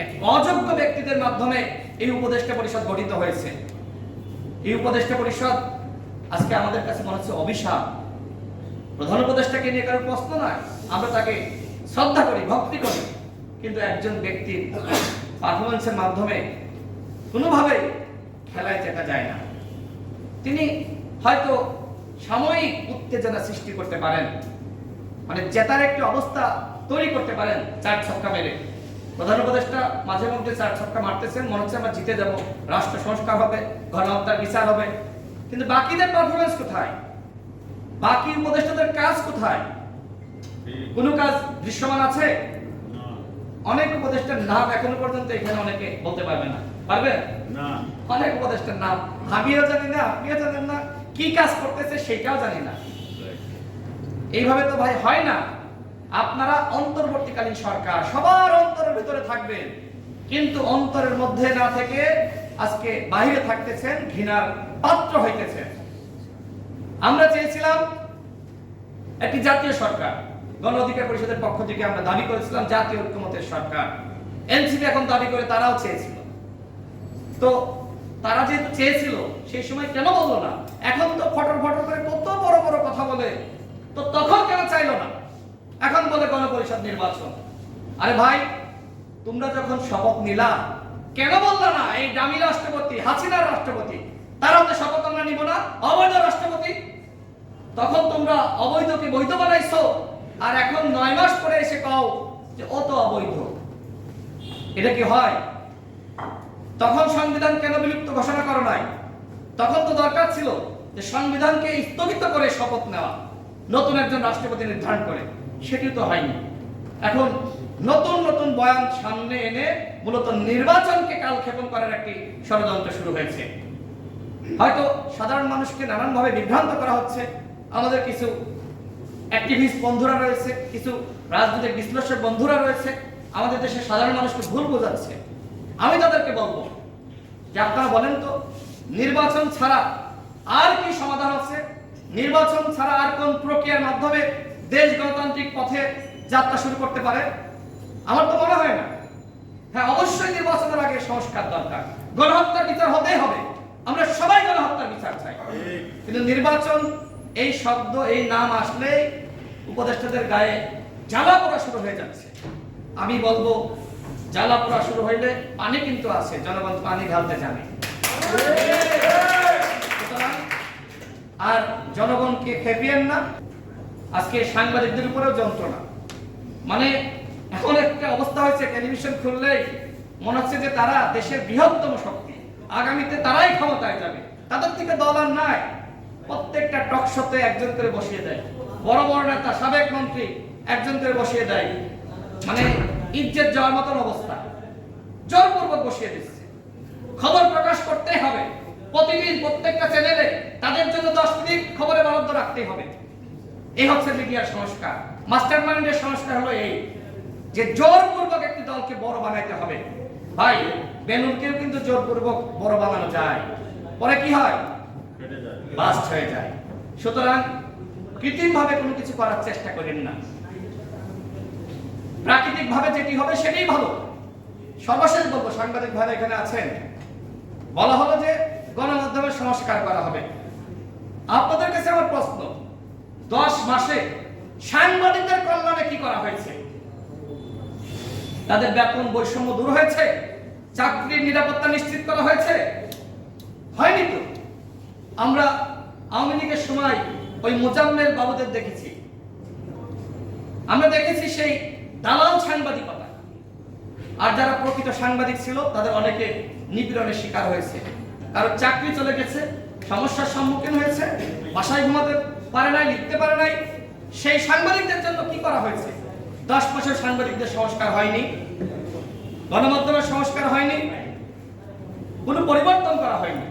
এক অযোগ্য ব্যক্তিদের মাধ্যমে এই উপদেষ্টা পরিষদ গঠিত হয়েছে। এই উপদেষ্টা পরিষদ আজকে আমাদের কাছে মনে হচ্ছে অভিশাপ। প্রধান উপদেষ্টাকে নিয়ে কারো প্রশ্ন নয়, আমরা তাকে শ্রদ্ধা করি, ভক্তি করি, কিন্তু একজন ব্যক্তির পারফরমেন্সের মাধ্যমে কোনোভাবেই খেলায় জেতা যায় না। তিনি হয়তো সাময়িক উত্তেজনা সৃষ্টি করতে পারেন, মানে জেতার একটি অবস্থা তৈরি করতে পারেন 4 ছক্কা মেরে। প্রধান উপদেষ্টা মাঝে মধ্যে 4 ছক্কা মারতেছেন, মনে হচ্ছে আমরা জিতে যাব, রাষ্ট্র সংস্কার হবে, গণহত্যার বিচার হবে, কিন্তু বাকিদের পারফরমেন্স কোথায়? বাকি উপদেষ্টাদের কাজ কোথায়? কোন কাজ দৃশ্যমান আছে? অনেক উপদেষ্টার নাম এখনো পর্যন্ত এখানে অনেকে বলতে পারবে না, পারবেন না? অনেক উপদেষ্টার নাম আমিও জানি না, আপনিও জানেন না, কি কাজ করতেছে সেটাও জানি না। এইভাবে তো ভাই হয় না। আপনারা অন্তর্বর্তীকালীন সরকার, সবার অন্তরের ভিতরে থাকবেন, কিন্তু অন্তরের মধ্যে না থেকে আজকে বাইরে থাকতেছেন, ঘৃণার পাত্র হইতেছেন। আমরা চেয়েছিলাম একটি জাতীয় সরকার, গণ অধিকার পরিষদের পক্ষ থেকে আমরা দাবি করেছিলাম জাতীয় ঐক্যমতের সরকার। এনসিপি এখন দাবি করে তারাও চেয়েছিল। তো তারা যেহেতু চেয়েছিল সেই সময় কেন বললো না? এখন তো ফটর ফটর করে কত বড় বড় কথা বলে, তো তখন কেন চাইলো না? এখন বলে গণপরিষদ নির্বাচন। আরে ভাই, তোমরা যখন শপথ নিলা কেন বললা না এই দামি রাষ্ট্রপতি, হাসিনার রাষ্ট্রপতি, তারাও তো শপথ আমরা নিব না, অবৈধ রাষ্ট্রপতি। তখন তোমরা অবৈধকে বৈধ বানাইছো, আর এখন 9 মাস পরে এসে কও যে ও তো অবৈধ। এটা কি হয়? তখন সংবিধান কেন বিলুপ্ত ঘোষণা করো নাই? তখন তো দরকার ছিল যে সংবিধানকে স্থগিত করে শপথ নেওয়া, নতুন একজন রাষ্ট্রপতি নির্ধারণ করে। সেটি তো হয়নি। এখন নতুন নতুন বয়ান সামনে এনে মূলত নির্বাচনকে কালক্ষেপণ করার একটি ষড়যন্ত্র শুরু হয়েছে। হয়তো সাধারণ মানুষকে নানানভাবে বিভ্রান্ত করা হচ্ছে। আমাদের কিছু অ্যাক্টিভিস্ট বন্ধুরা রয়েছে, কিছু রাজনৈতিক বিশ্লেষক বন্ধুরা রয়েছে, আমাদের দেশের সাধারণ মানুষকে ভুল বোঝাচ্ছে। আমি তাদেরকে বলবো যে আপনারা বলেন তো, নির্বাচন ছাড়া আর কি সমাধান আছে? নির্বাচন ছাড়া আর কোন প্রক্রিয়ার মাধ্যমে দেশ গণতান্ত্রিক পথে যাত্রা শুরু করতে পারে? আমার তো মনে হয় না। হ্যাঁ, অবশ্যই নির্বাচনের আগে সংস্কার দরকার, গণহত্যার বিচার হতেই হবে, আমরা সবাই গণহত্যার বিচার চাই। কিন্তু নির্বাচন এই শব্দ, এই নাম আসলেই উপদেষ্টাদের গায়ে জ্বালা পোড়া শুরু হয়ে যাচ্ছে। আমি বলবো, জ্বালা পোড়া শুরু হইলে পানি কিন্তু আছে, জনগণ পানি ঢালতে জানে। আর জনগণকে খেপিয়েন না। আজকে সাংবাদিকদের উপরেও যন্ত্রণা, মানে এখন একটা অবস্থা হয়েছে, টেলিভিশন খুললেই মনে হচ্ছে যে তারা দেশের বৃহত্তম শক্তি, আগামীতে তারাই ক্ষমতায় যাবে, তাদের থেকে দল আর নাই। প্রত্যেকটা টক শোতে একজন করে বসিয়ে দেয়, বড় বড় নেতা, সাবেক মন্ত্রী একজন করে বসিয়ে দেয়, মানে ইজ্জত যাওয়ার মতন অবস্থা, জোরপূর্বক বসিয়ে দিচ্ছে। খবর প্রকাশ করতেই হবে, প্রতিদিন প্রত্যেকটা চ্যানেলে তাদের জন্য 10 মিনিট খবরে বরাদ্দ রাখতেই হবে। এই হচ্ছে মিডিয়ার সংস্কার। মাস্টার মাইন্ডের সংস্কার হলো এই যে জোরপূর্বক একটি দলকে বড় বানাইতে হবে। ভাই, বেলুনকেও কিন্তু জোরপূর্বক বড় বানানো যায়, পরে কি হয়? বাস্ট হয়ে যায়। সুতরাং কৃত্রিম ভাবে কোনো কিছু করার চেষ্টা করেন না, প্রাকৃতিক ভাবে যেটি হবে সেটাই ভালো। সর্বশেষ বলবো, সাংবাদিক ভাইরা এখানে আছেন, বলা হলো যে গণমাধ্যমের সংস্কার করা হবে। আপনাদের কাছে আমার প্রশ্ন, 10 মাসে সাংবাদিকদের কল্যাণে কি করা হয়েছে? তাদের বেতন বৈষম্য দূর হয়েছে? চাকরির নিরাপত্তা নিশ্চিত করা হয়েছে? হয়নি তো। আমরা আওয়ামী লীগের সময় ওই মোজাম্মেল বাবুদের দেখেছি, আমরা দেখেছি সেই দালাল সাংবাদিকতা। আর যারা প্রকৃত সাংবাদিক ছিল তাদের অনেকে নিপীড়নের শিকার হয়েছে, কারো চাকরি চলে গেছে, সমস্যার সম্মুখীন হয়েছে, বাসায় ঘুমাতে পারে নাই, লিখতে পারে নাই। সেই সাংবাদিকদের জন্য কি করা হয়েছে? 10 বছর সাংবাদিকদের সংস্কার হয়নি, গণমাধ্যমের সংস্কার হয়নি, কোনো পরিবর্তন করা হয়নি।